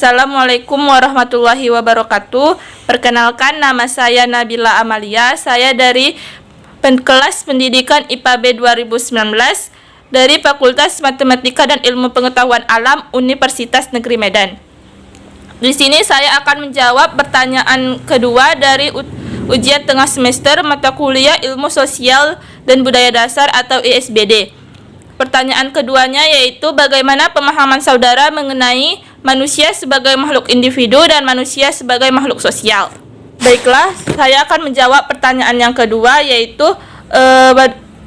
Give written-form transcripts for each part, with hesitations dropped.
Assalamualaikum warahmatullahi wabarakatuh. Perkenalkan, nama saya Nabila Amalia. Saya dari kelas pendidikan IPA B 2019 dari Fakultas Matematika dan Ilmu Pengetahuan Alam Universitas Negeri Medan. Di sini saya akan menjawab pertanyaan kedua dari ujian tengah semester mata kuliah Ilmu Sosial dan Budaya Dasar atau ISBD. Pertanyaan keduanya yaitu bagaimana pemahaman saudara mengenai manusia sebagai makhluk individu dan manusia sebagai makhluk sosial. Baiklah, saya akan menjawab pertanyaan yang kedua yaitu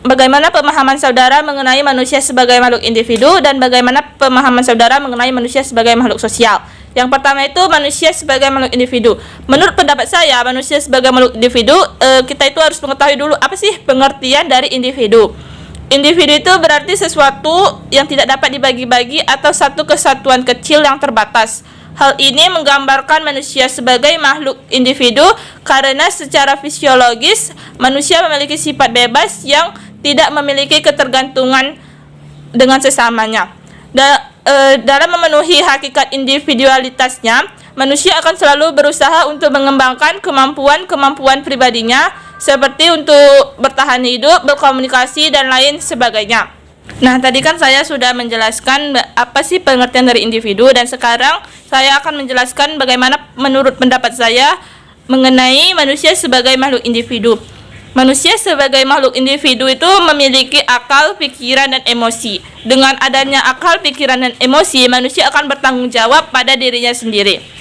bagaimana pemahaman saudara mengenai manusia sebagai makhluk individu dan bagaimana pemahaman saudara mengenai manusia sebagai makhluk sosial. Yang pertama itu manusia sebagai makhluk individu. Menurut pendapat saya, manusia sebagai makhluk individu, kita itu harus mengetahui dulu apa sih pengertian dari individu. Individu itu berarti sesuatu yang tidak dapat dibagi-bagi atau satu kesatuan kecil yang terbatas. Hal ini menggambarkan manusia sebagai makhluk individu karena secara fisiologis manusia memiliki sifat bebas yang tidak memiliki ketergantungan dengan sesamanya. Dalam memenuhi hakikat individualitasnya, manusia akan selalu berusaha untuk mengembangkan kemampuan pribadinya seperti untuk bertahan hidup, berkomunikasi, dan lain sebagainya. Nah, tadi kan saya sudah menjelaskan apa sih pengertian dari individu, dan sekarang saya akan menjelaskan bagaimana menurut pendapat saya mengenai manusia sebagai makhluk individu. Manusia sebagai makhluk individu itu memiliki akal, pikiran, dan emosi. Dengan adanya akal, pikiran, dan emosi, manusia akan bertanggung jawab pada dirinya sendiri.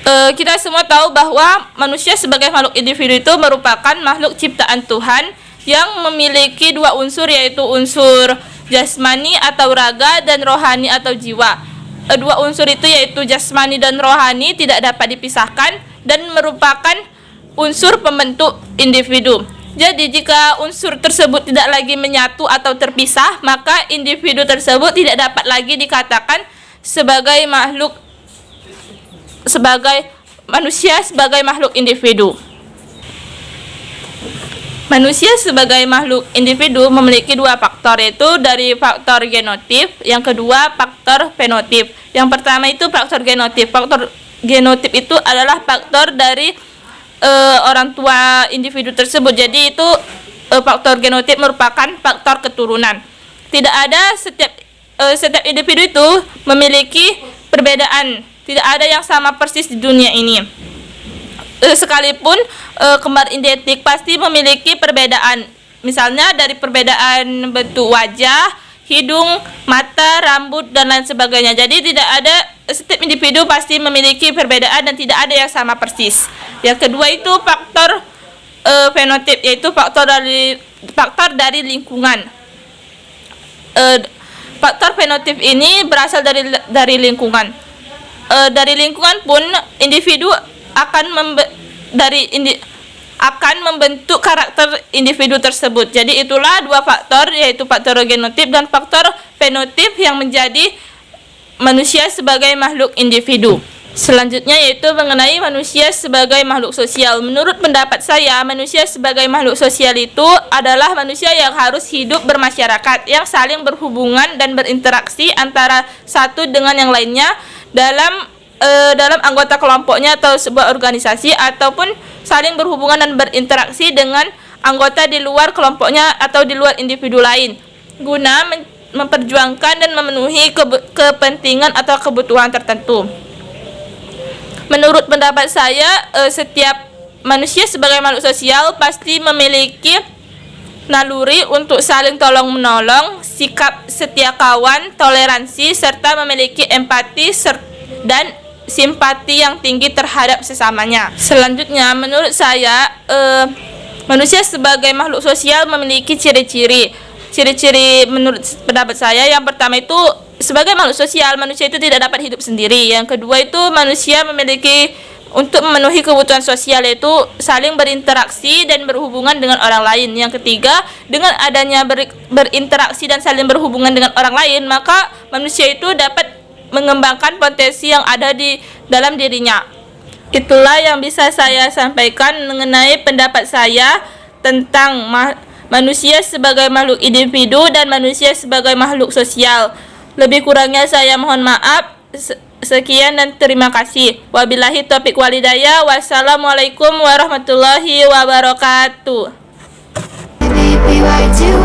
Kita semua tahu bahwa manusia sebagai makhluk individu itu merupakan makhluk ciptaan Tuhan yang memiliki dua unsur, yaitu unsur jasmani atau raga dan rohani atau jiwa. Dua unsur itu yaitu jasmani dan rohani tidak dapat dipisahkan dan merupakan unsur pembentuk individu. Jadi jika unsur tersebut tidak lagi menyatu atau terpisah, maka individu tersebut tidak dapat lagi dikatakan sebagai manusia sebagai makhluk individu. Manusia sebagai makhluk individu memiliki dua faktor, yaitu dari faktor genotip, yang kedua faktor fenotip. Yang pertama itu faktor genotip. Faktor genotip itu adalah faktor dari orang tua individu tersebut. Jadi itu faktor genotip merupakan faktor keturunan. Tidak ada setiap individu itu memiliki perbedaan. Tidak ada yang sama persis di dunia ini. Sekalipun kembar identik pasti memiliki perbedaan. Misalnya dari perbedaan bentuk wajah, hidung, mata, rambut, dan lain sebagainya. Jadi setiap individu pasti memiliki perbedaan dan tidak ada yang sama persis. Yang kedua itu faktor fenotip, yaitu faktor dari lingkungan. Faktor fenotip ini berasal dari lingkungan. Dari lingkungan pun individu akan membentuk karakter individu tersebut. Jadi itulah dua faktor, yaitu faktor genotip dan faktor fenotip yang menjadi manusia sebagai makhluk individu. Selanjutnya yaitu mengenai manusia sebagai makhluk sosial. Menurut pendapat saya, manusia sebagai makhluk sosial itu adalah manusia yang harus hidup bermasyarakat, yang saling berhubungan dan berinteraksi antara satu dengan yang lainnya dalam anggota kelompoknya atau sebuah organisasi, ataupun saling berhubungan dan berinteraksi dengan anggota di luar kelompoknya atau di luar individu lain guna memperjuangkan dan memenuhi kepentingan atau kebutuhan tertentu. Menurut pendapat saya, setiap manusia sebagai makhluk sosial pasti memiliki naluri untuk saling tolong-menolong, sikap setia kawan, toleransi, serta memiliki empati dan simpati yang tinggi terhadap sesamanya. Selanjutnya, menurut saya, manusia sebagai makhluk sosial memiliki ciri-ciri. Ciri-ciri menurut pendapat saya, yang pertama itu sebagai makhluk sosial, manusia itu tidak dapat hidup sendiri. Yang kedua itu manusia memiliki untuk memenuhi kebutuhan sosial, yaitu saling berinteraksi dan berhubungan dengan orang lain. Yang ketiga, dengan adanya berinteraksi dan saling berhubungan dengan orang lain, maka manusia itu dapat mengembangkan potensi yang ada di dalam dirinya. Itulah yang bisa saya sampaikan mengenai pendapat saya tentang manusia sebagai makhluk individu dan manusia sebagai makhluk sosial. Lebih kurangnya saya mohon maaf. Sekian dan terima kasih. Wabillahi taufiq walhidayah. Wassalamualaikum warahmatullahi wabarakatuh. Baby, why do